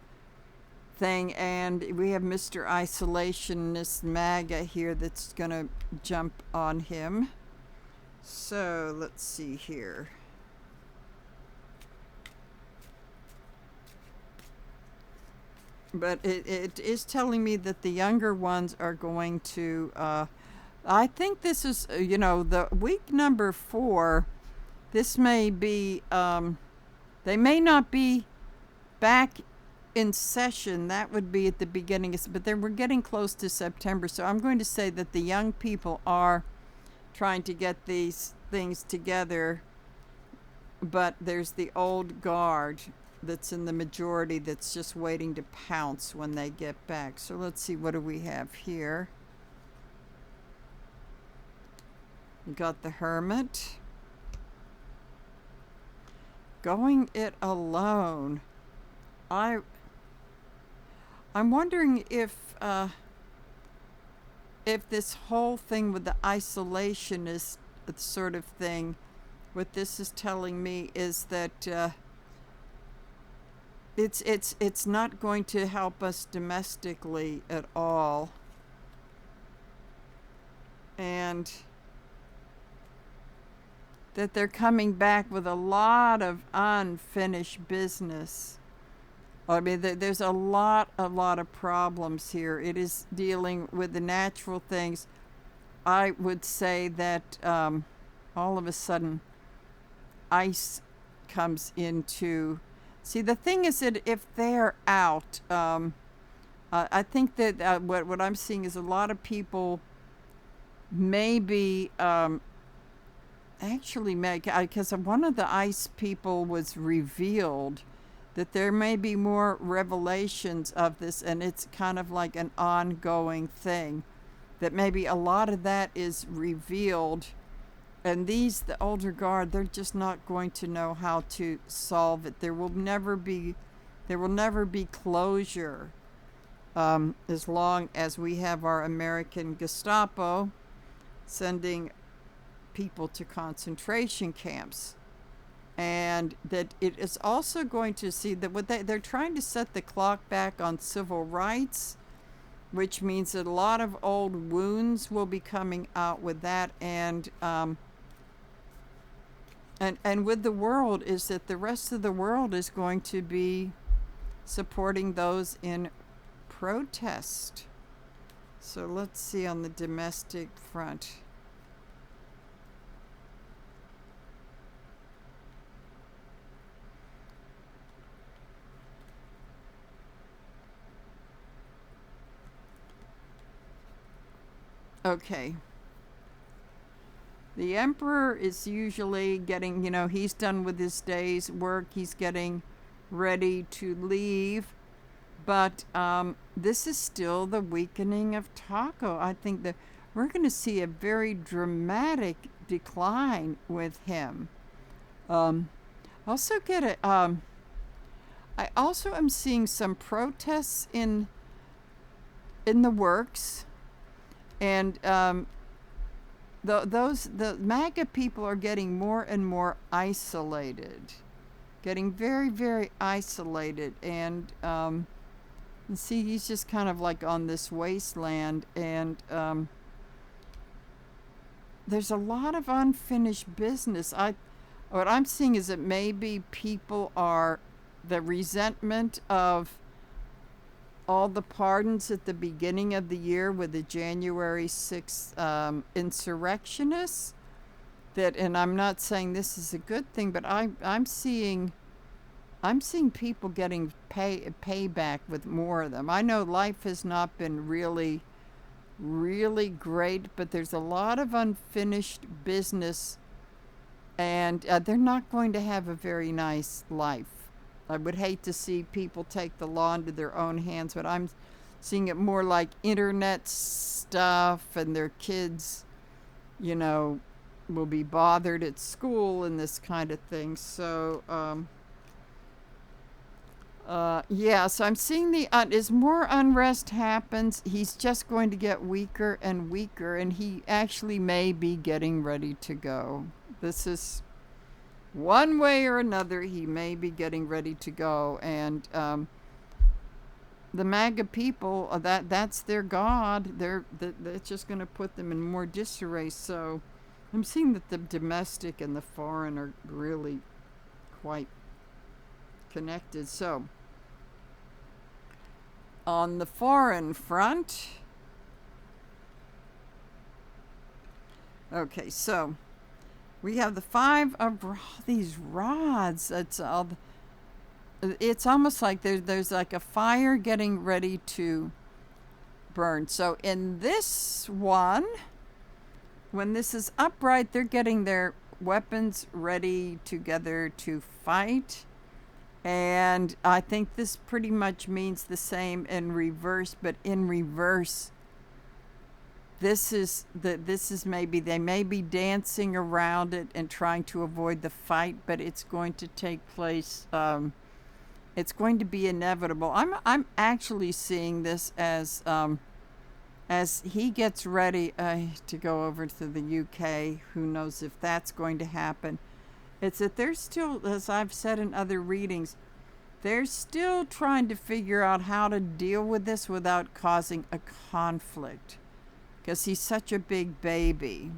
thing. And we have Mr. Isolationist MAGA here that's going to jump on him. So let's see here. But it is telling me that the younger ones are going to, I think this is, the week number 4, this may be, they may not be back in session. That would be at the beginning, but then we're getting close to September. So I'm going to say that the young people are trying to get these things together, but there's the old guard that's in the majority that's just waiting to pounce when they get back. So let's see, what do we have here? We got the Hermit. Going it alone. I'm wondering if this whole thing with the isolationist sort of thing, what this is telling me is that it's not going to help us domestically at all. And that they're coming back with a lot of unfinished business. I mean, there's a lot of problems here. It is dealing with the natural things. I would say that all of a sudden ice comes into... See, the thing is that if they're out, I think that what I'm seeing is a lot of people maybe actually because one of the ice people was revealed that there may be more revelations of this, and it's kind of like an ongoing thing, that maybe a lot of that is revealed. And the older guard, they're just not going to know how to solve it. There will never be closure as long as we have our American Gestapo sending people to concentration camps. And that it is also going to see that they're trying to set the clock back on civil rights, which means that a lot of old wounds will be coming out with that. And with the world is that the rest of the world is going to be supporting those in protest. So let's see on the domestic front. Okay. The emperor is usually getting, he's done with his day's work. He's getting ready to leave. But this is still the weakening of Taco. I think that we're going to see a very dramatic decline with him. Also get a. I also am seeing some protests in the works, and the MAGA people are getting more and more isolated, getting very, very isolated. And see, he's just kind of like on this wasteland, and there's a lot of unfinished business. What I'm seeing is that maybe people are the resentment of all the pardons at the beginning of the year with the January 6th insurrectionists. And I'm not saying this is a good thing, but I'm seeing people getting payback with more of them. I know life has not been really, really great, but there's a lot of unfinished business, and they're not going to have a very nice life. I would hate to see people take the law into their own hands, but I'm seeing it more like internet stuff, and their kids, will be bothered at school and this kind of thing. So, so I'm seeing as more unrest happens, he's just going to get weaker and weaker, and he actually may be getting ready to go. This is one way or another, he may be getting ready to go. And the MAGA people, that's their god. That's just going to put them in more disarray. So I'm seeing that the domestic and the foreign are really quite connected. So on the foreign front, okay, so we have the 5 of these rods. It's almost like there's like a fire getting ready to burn. So in this one, when this is upright, they're getting their weapons ready together to fight. And I think this pretty much means the same in reverse, but in reverse, this is maybe they may be dancing around it and trying to avoid the fight, but it's going to take place. It's going to be inevitable. I'm actually seeing this as he gets ready to go over to the UK. Who knows if that's going to happen? It's that they're still, as I've said in other readings, they're still trying to figure out how to deal with this without causing a conflict, because he's such a big baby.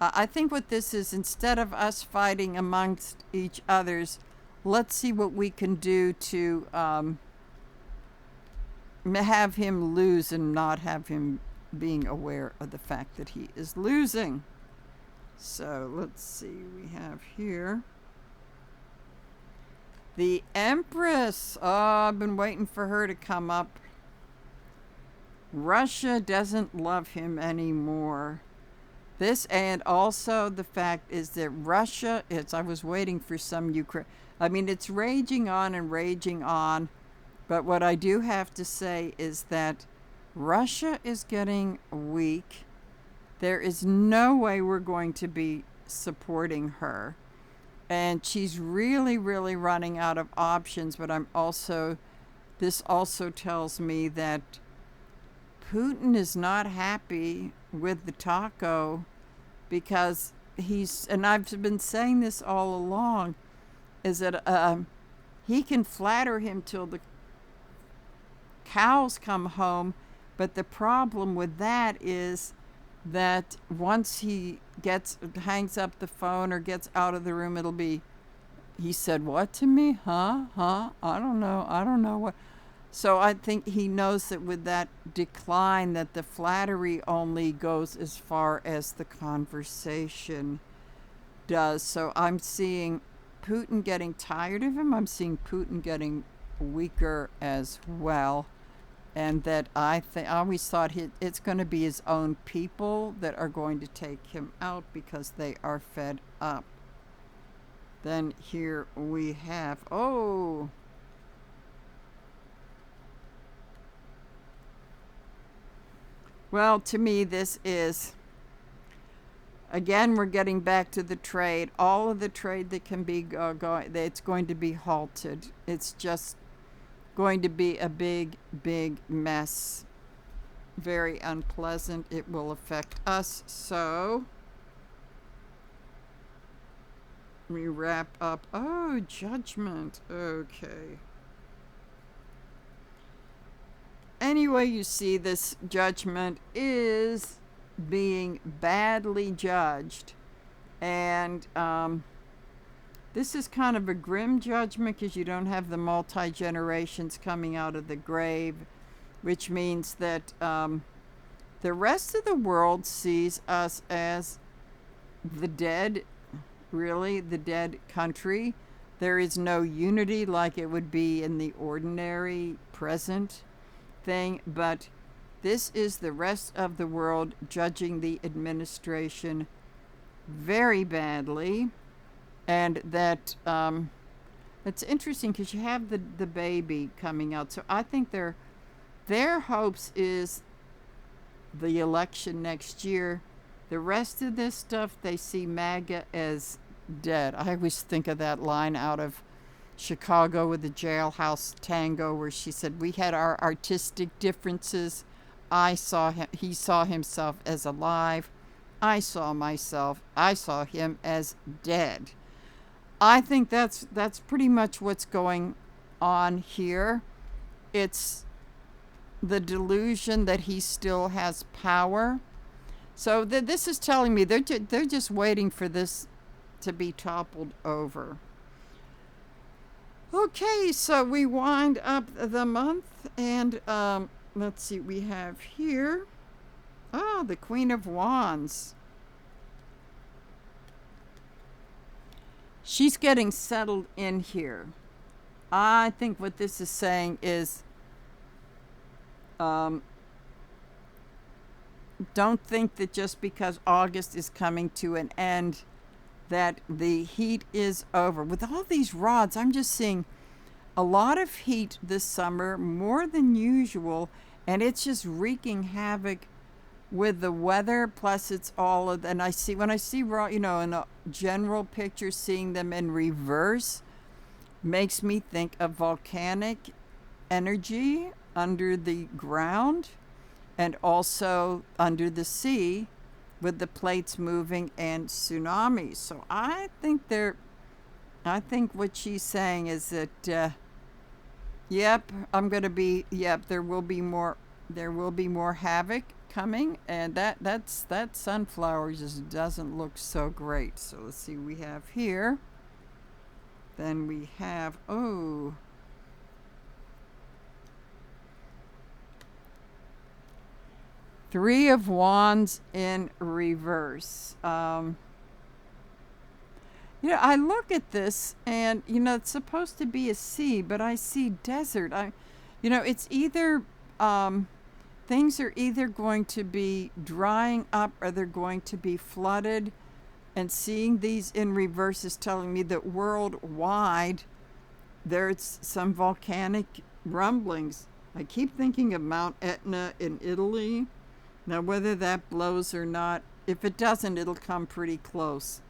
I think what this is, instead of us fighting amongst each others, let's see what we can do to have him lose and not have him being aware of the fact that he is losing. So let's see, we have here the Empress. Oh, I've been waiting for her to come up. Russia doesn't love him anymore. This, and also the fact is that Russia, I was waiting for some Ukraine. I mean, it's raging on and raging on. But what I do have to say is that Russia is getting weak. There is no way we're going to be supporting her. And she's really, really running out of options. But this also tells me that Putin is not happy with the taco, because and I've been saying this all along, is that he can flatter him till the cows come home. But the problem with that is that once he hangs up the phone or gets out of the room, it'll be, he said what to me? Huh? I don't know what. So I think he knows that with that decline, that the flattery only goes as far as the conversation does. So I'm seeing Putin getting tired of him. I'm seeing Putin getting weaker as well. And that I always thought it's going to be his own people that are going to take him out because they are fed up. Then here we have, well, to me, this is, again, we're getting back to the trade. All of the trade that can be going, it's going to be halted. It's just going to be a big, big mess. Very unpleasant. It will affect us. So we wrap up. Oh, judgment. Okay. Anyway, you see, this judgment is being badly judged. And this is kind of a grim judgment because you don't have the multi-generations coming out of the grave, which means that the rest of the world sees us as the dead, really, the dead country. There is no unity like it would be in the ordinary present thing, but this is the rest of the world judging the administration very badly. And that it's interesting because you have the baby coming out. So I think their hopes is the election next year. The rest of this stuff, they see MAGA as dead. I always think of that line out of Chicago with the Jailhouse Tango where she said, we had our artistic differences. He saw himself as alive. I saw him as dead. I think that's pretty much what's going on here. It's the delusion that he still has power. So this is telling me they're just waiting for this to be toppled over. Okay, so we wind up the month, and let's see, we have here, the Queen of Wands. She's getting settled in here. I think what this is saying is, don't think that just because August is coming to an end that the heat is over. With all these rods, I'm just seeing a lot of heat this summer, more than usual, and it's just wreaking havoc with the weather. Plus it's all of, and when I see raw, in a general picture, seeing them in reverse makes me think of volcanic energy under the ground and also under the sea with the plates moving and tsunamis. So I think what she's saying is that there will be more havoc coming, and that sunflower just doesn't look so great. So let's see, we have here, then we have Three of Wands in reverse. I look at this and, it's supposed to be a sea, but I see desert. It's either, things are either going to be drying up or they're going to be flooded. And seeing these in reverse is telling me that worldwide there's some volcanic rumblings. I keep thinking of Mount Etna in Italy. Now, whether that blows or not, if it doesn't, it'll come pretty close.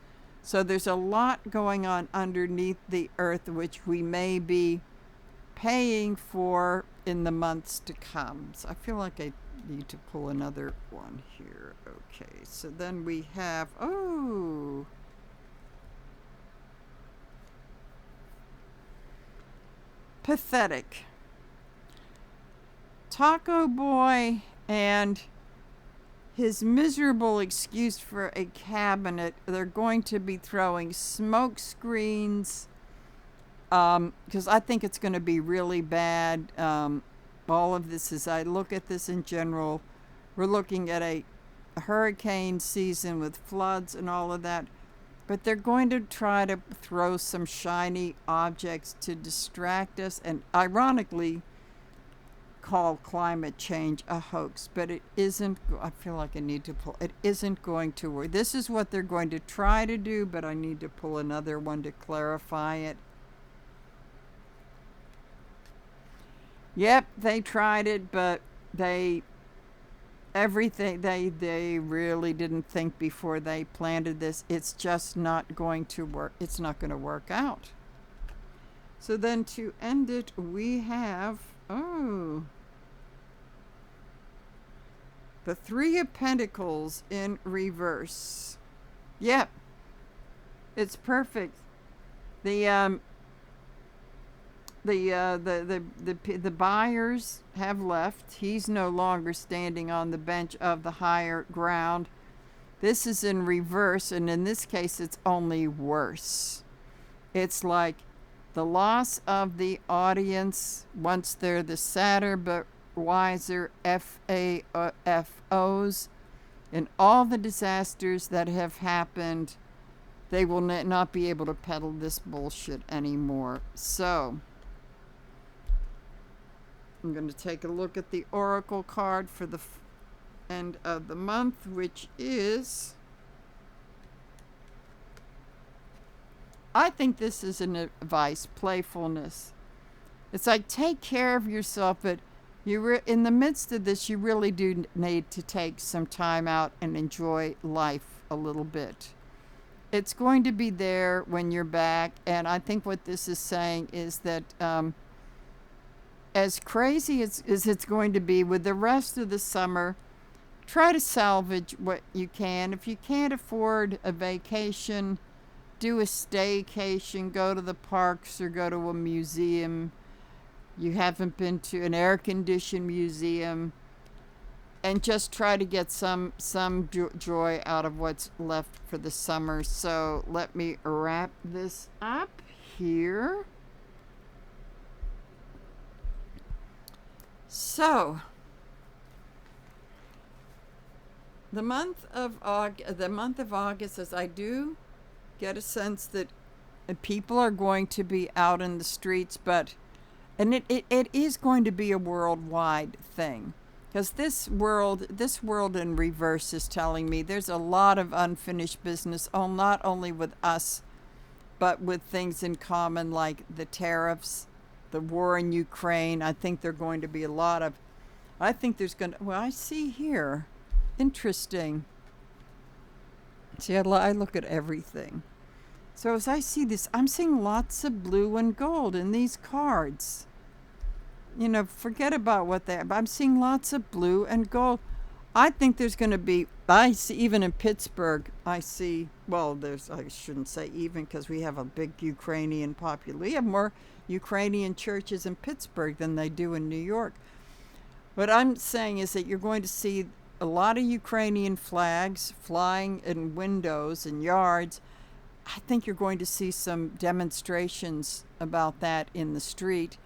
So there's a lot going on underneath the earth, which we may be paying for in the months to come. So I feel like I need to pull another one here. Okay, so then we have, pathetic. Taco Boy and his miserable excuse for a cabinet. They're going to be throwing smoke screens because I think it's going to be really bad. All of this, as I look at this in general, we're looking at a hurricane season with floods and all of that. But they're going to try to throw some shiny objects to distract us and ironically call climate change a hoax. But it isn't. I feel like I need to pull. It isn't going to work. This is what they're going to try to do, but I need to pull another one to clarify it. Yep, they tried it, but everything they really didn't think before they planted this. It's just not going to work. It's not going to work out. So then to end it, we have the Three of Pentacles in reverse. Yep, it's perfect. The buyers have left. He's no longer standing on the bench of the higher ground. This is in reverse, and in this case, it's only worse. It's like the loss of the audience once they're the sadder but wiser FAFOs, and all the disasters that have happened. They will not be able to peddle this bullshit anymore. So I'm going to take a look at the Oracle card for the end of the month, which is, I think this is an advice, playfulness. It's like, take care of yourself, but in the midst of this, you really do need to take some time out and enjoy life a little bit. It's going to be there when you're back, and I think what this is saying is that as crazy as it's going to be with the rest of the summer, try to salvage what you can. If you can't afford a vacation, do a staycation, go to the parks or go to a museum. You haven't been to an air-conditioned museum, and just try to get some joy out of what's left for the summer. So let me wrap this up here. So the month of August, as I do get a sense that people are going to be out in the streets, and it is going to be a worldwide thing. Because this world in reverse is telling me there's a lot of unfinished business, not only with us, but with things in common like the tariffs, the war in Ukraine. I think there's going to be I see here, interesting. See, I look at everything. So as I see this, I'm seeing lots of blue and gold in these cards. Forget about what I'm seeing lots of blue and gold. I think there's going to be, I see even in Pittsburgh, I shouldn't say even, because we have a big Ukrainian population. We have more Ukrainian churches in Pittsburgh than they do in New York. What I'm saying is that you're going to see a lot of Ukrainian flags flying in windows and yards. I think you're going to see some demonstrations about that in the street.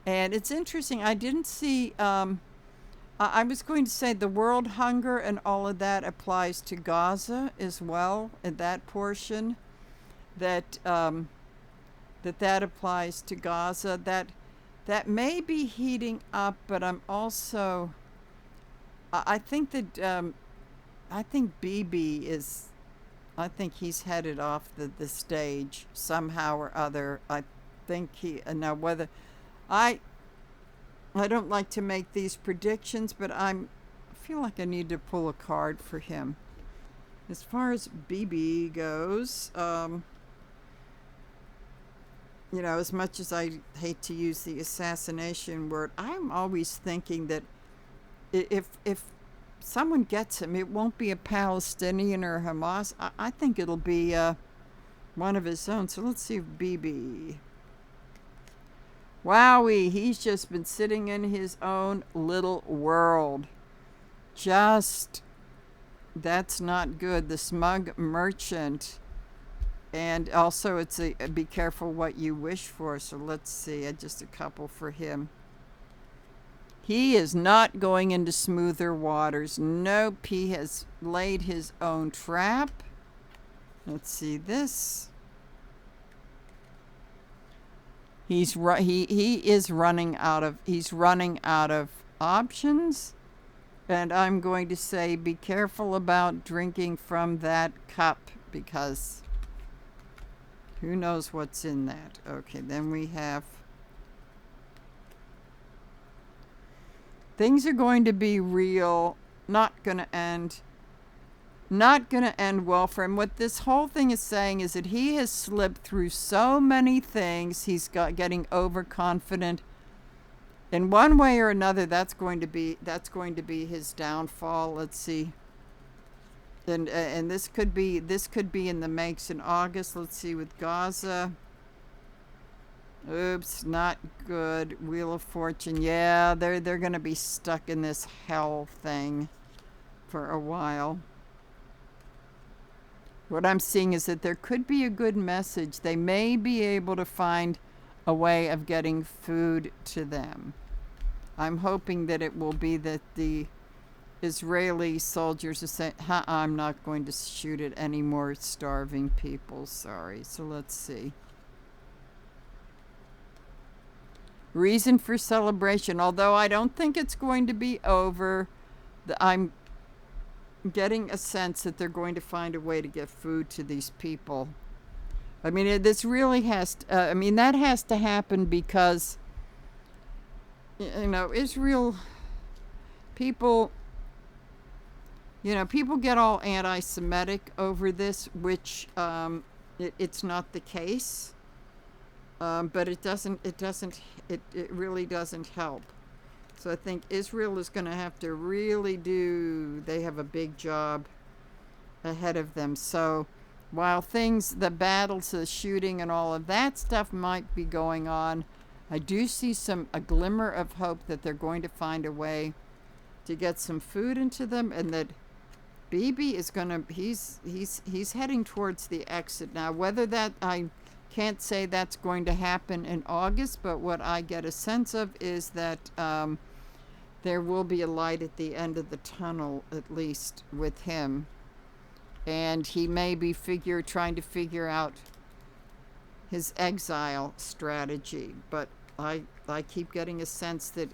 And it's interesting, I didn't see, I was going to say the world hunger and all of that applies to Gaza as well, in that portion, that applies to Gaza, that may be heating up, but I'm also, I think that, I think BB is, I think he's headed off the stage somehow or other. I think now whether, I don't like to make these predictions, but I feel like I need to pull a card for him. As far as BB goes, as much as I hate to use the assassination word, I'm always thinking that if someone gets him, it won't be a Palestinian or Hamas. I think it'll be one of his own. So let's see if BB... Wowie, he's just been sitting in his own little world. That's not good. The smug merchant. And also, it's a be careful what you wish for. So let's see, just a couple for him. He is not going into smoother waters. Nope, he has laid his own trap. Let's see this. He is running out of options, and I'm going to say be careful about drinking from that cup, because who knows what's in that. Okay, then we have things are going to be real, not going to end well for him. What this whole thing is saying is that he has slipped through so many things. He's getting overconfident. In one way or another, that's going to be his downfall. Let's see. And this could be in the makes in August. Let's see with Gaza. Oops, not good. Wheel of Fortune. Yeah, they're going to be stuck in this hell thing for a while. What I'm seeing is that there could be a good message. They may be able to find a way of getting food to them. I'm hoping that it will be that the Israeli soldiers are saying, I'm not going to shoot at any more starving people. Sorry. So let's see. Reason for celebration. Although I don't think it's going to be over, I'm getting a sense that they're going to find a way to get food to these people. I mean, this really has to, that has to happen because, Israel, people get all anti-Semitic over this, which it's not the case. But it really doesn't help. So I think Israel is going to have to really they have a big job ahead of them. So while the battles, the shooting and all of that stuff might be going on, I do see a glimmer of hope that they're going to find a way to get some food into them, and that Bibi is he's heading towards the exit now. Whether that, I can't say that's going to happen in August, but what I get a sense of is that there will be a light at the end of the tunnel, at least with him. And he may be trying to figure out his exile strategy. But I keep getting a sense that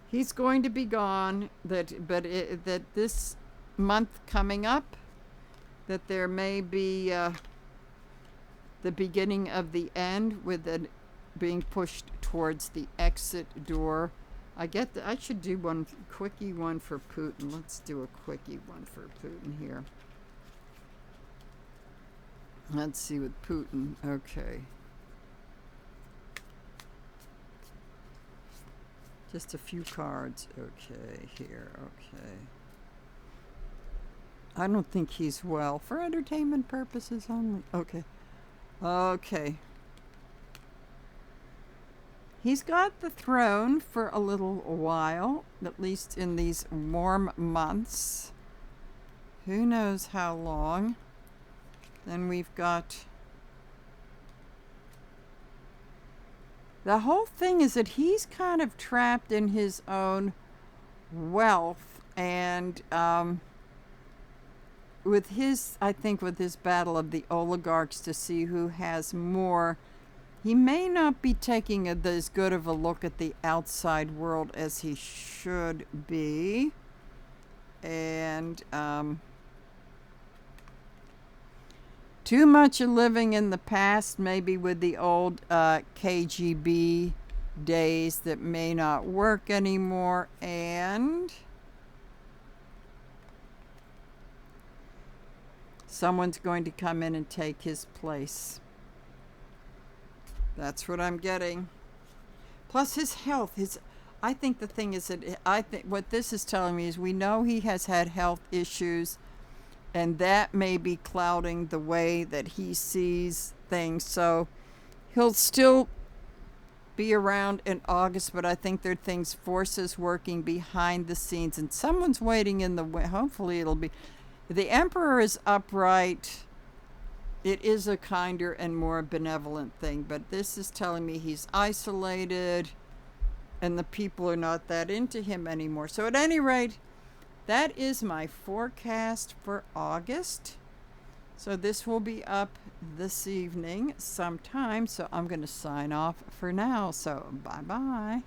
he's going to be gone, that this month coming up, that there may be the beginning of the end, with it being pushed towards the exit door. I should do one quickie one for Putin. Let's do a quickie one for Putin here. Let's see with Putin. Okay. Just a few cards. Okay, here. Okay. I don't think he's well. For entertainment purposes only. Okay. Okay. He's got the throne for a little while, at least in these warm months. Who knows how long. Then we've got... The whole thing is that he's kind of trapped in his own wealth, and with his battle of the oligarchs to see who has more, he may not be taking as good of a look at the outside world as he should be. And too much of living in the past, maybe with the old KGB days that may not work anymore. And someone's going to come in and take his place. That's what I'm getting. Plus his health. I think the thing is that what this is telling me is we know he has had health issues, and that may be clouding the way that he sees things. So he'll still be around in August, but I think there are forces working behind the scenes, and someone's waiting in the way. Hopefully it'll be... The Emperor is upright. it is a kinder and more benevolent thing. But this is telling me he's isolated and the people are not that into him anymore. So at any rate, that is my forecast for August. So this will be up this evening sometime. So I'm going to sign off for now. So bye-bye.